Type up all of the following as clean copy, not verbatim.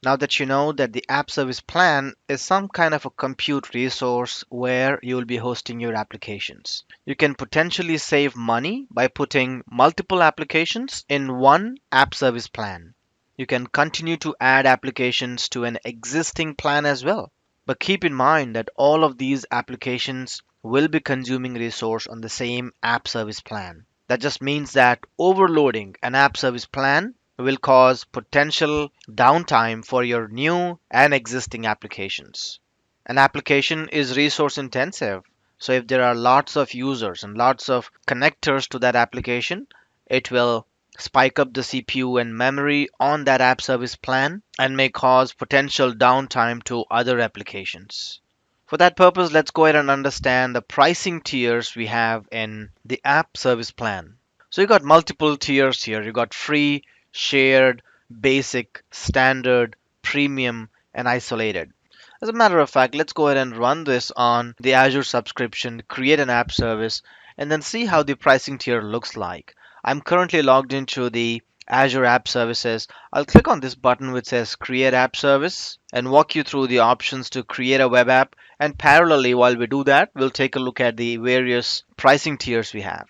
Now that you know that the app service plan is some kind of a compute resource where you will be hosting your applications. You can potentially save money by putting multiple applications in one app service plan. You can continue to add applications to an existing plan as well. But keep in mind that all of these applications will be consuming resource on the same app service plan. That just means that overloading an app service plan will cause potential downtime for your new and existing applications. An application is resource intensive. So if there are lots of users and lots of connectors to that application, it will spike up the CPU and memory on that app service plan and may cause potential downtime to other applications. For that purpose, let's go ahead and understand the pricing tiers we have in the app service plan. So you got multiple tiers here. You got free, shared, basic, standard, premium, and isolated. As a matter of fact, let's go ahead and run this on the Azure subscription, create an app service, and then see how the pricing tier looks like. I'm currently logged into the Azure App Services. I'll click on this button which says Create App Service and walk you through the options to create a web app. And parallelly, while we do that, we'll take a look at the various pricing tiers we have.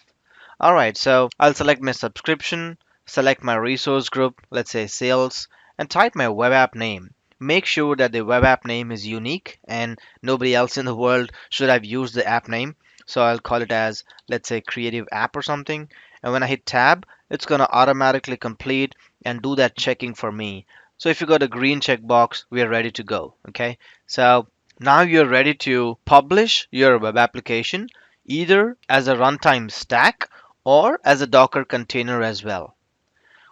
All right, so I'll select my subscription, select my resource group, let's say sales, and type my web app name. Make sure that the web app name is unique and nobody else in the world should have used the app name. So I'll call it as, let's say, creative app or something. And when I hit tab, it's going to automatically complete and do that checking for me. So if you got a green checkbox, we are ready to go. Okay, so now you're ready to publish your web application either as a runtime stack or as a Docker container as well.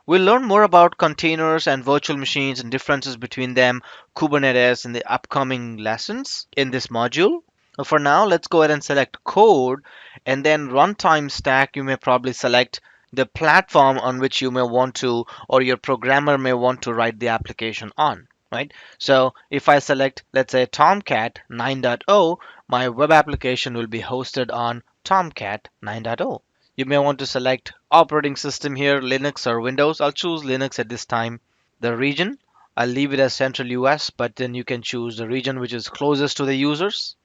We'll learn more about containers and virtual machines and differences between them, Kubernetes, in the upcoming lessons in this module. For now, let's go ahead and select code and then runtime stack. You may probably select the platform on which you may want to or your programmer may want to write the application on, right? So if I select, let's say, Tomcat 9.0, my web application will be hosted on Tomcat 9.0. You may want to select operating system here, Linux or Windows. I'll choose Linux at this time. The region, I'll leave it as Central US, but then you can choose the region which is closest to the users.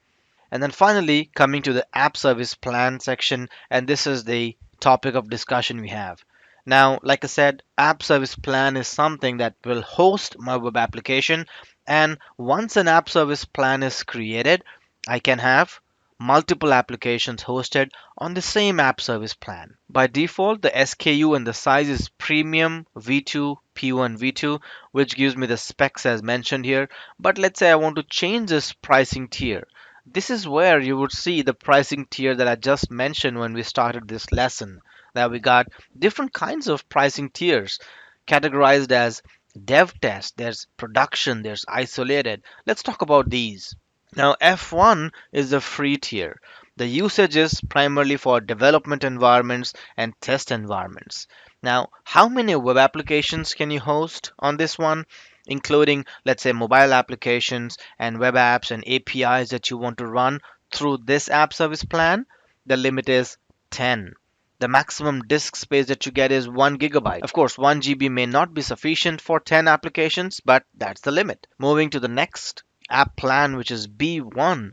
And then finally, coming to the app service plan section, and this is the topic of discussion we have. Now, like I said, app service plan is something that will host my web application. And once an app service plan is created, I can have multiple applications hosted on the same app service plan. By default, the SKU and the size is premium V2, P1, V2, which gives me the specs as mentioned here. But let's say I want to change this pricing tier. This is where you would see the pricing tier that I just mentioned when we started this lesson. That we got different kinds of pricing tiers categorized as dev test, there's production, there's isolated. Let's talk about these. Now, F1 is the free tier. The usage is primarily for development environments and test environments. Now, how many web applications can you host on this one, including, let's say, mobile applications and web apps and APIs that you want to run through this app service plan? The limit is 10. The maximum disk space that you get is 1 gigabyte. Of course, 1 GB may not be sufficient for 10 applications, but that's the limit. Moving to the next app plan, which is B1.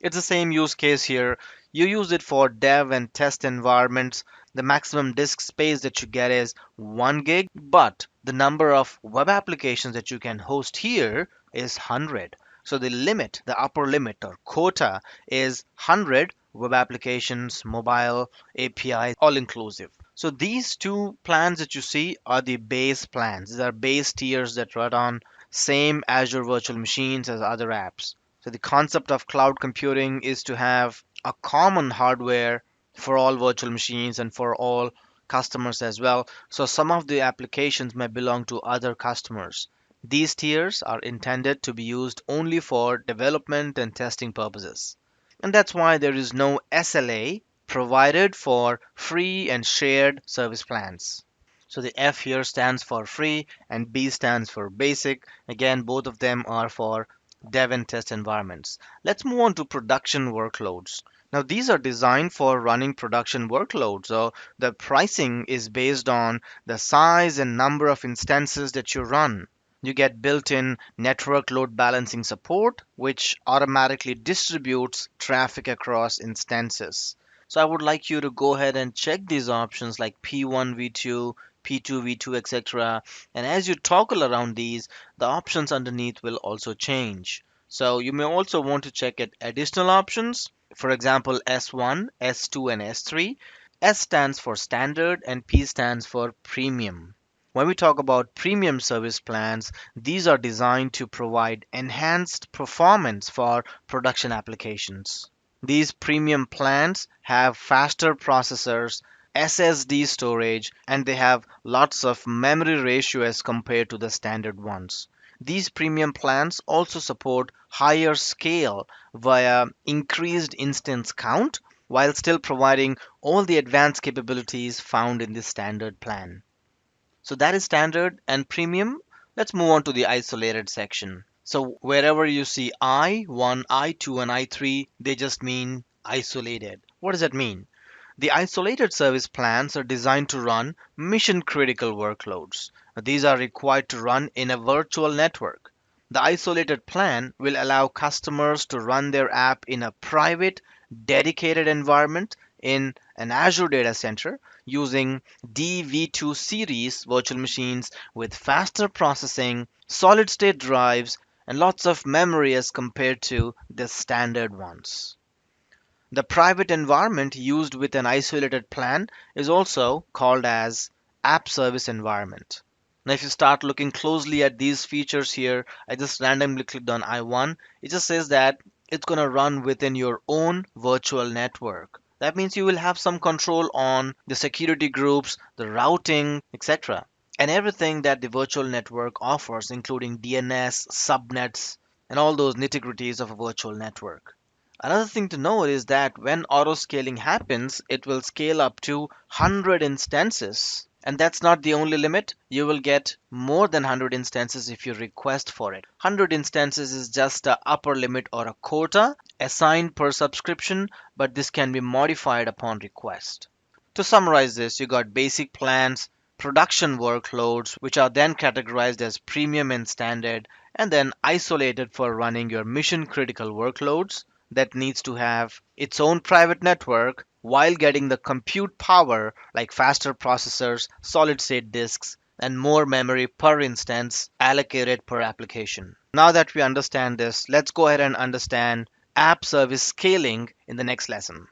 It's the same use case here. You use it for dev and test environments. The maximum disk space that you get is 1 gig, but the number of web applications that you can host here is 100. So the limit, the upper limit or quota is 100 web applications, mobile, API, all inclusive. So these two plans that you see are the base plans. These are base tiers that run on same Azure virtual machines as other apps. So the concept of cloud computing is to have a common hardware for all virtual machines and for all customers as well. So some of the applications may belong to other customers. These tiers are intended to be used only for development and testing purposes. And that's why there is no SLA provided for free and shared service plans. So the F here stands for free and B stands for basic. Again, both of them are for dev and test environments. Let's move on to production workloads. Now these are designed for running production workloads. So the pricing is based on the size and number of instances that you run. You get built-in network load balancing support, which automatically distributes traffic across instances. So I would like you to go ahead and check these options like P1 v2, P2 v2, etc. And as you toggle around these, the options underneath will also change. So you may also want to check it additional options. For example, S1, S2, and S3. S stands for standard and P stands for premium. When we talk about premium service plans, these are designed to provide enhanced performance for production applications. These premium plans have faster processors, SSD storage, and they have lots of memory ratio as compared to the standard ones. These premium plans also support higher scale via increased instance count while still providing all the advanced capabilities found in the standard plan. So that is standard and premium. Let's move on to the isolated section. So wherever you see I1, I2, and I3, they just mean isolated. What does that mean? The isolated service plans are designed to run mission critical workloads. These are required to run in a virtual network. The isolated plan will allow customers to run their app in a private, dedicated environment in an Azure data center using DV2 series virtual machines with faster processing, solid state drives, and lots of memory as compared to the standard ones. The private environment used with an isolated plan is also called as app service environment. Now if you start looking closely at these features here, I just randomly clicked on I1. It just says that it's going to run within your own virtual network. That means you will have some control on the security groups, the routing, etc. And everything that the virtual network offers, including DNS, subnets, and all those nitty-gritties of a virtual network. Another thing to note is that when auto scaling happens, it will scale up to 100 instances. And that's not the only limit. You will get more than 100 instances if you request for it. 100 instances is just a upper limit or a quota assigned per subscription, but this can be modified upon request. To summarize this, you got basic plans, production workloads, which are then categorized as premium and standard, and then isolated for running your mission critical workloads that needs to have its own private network while getting the compute power like faster processors, solid state disks, and more memory per instance allocated per application. Now that we understand this, let's go ahead and understand app service scaling in the next lesson.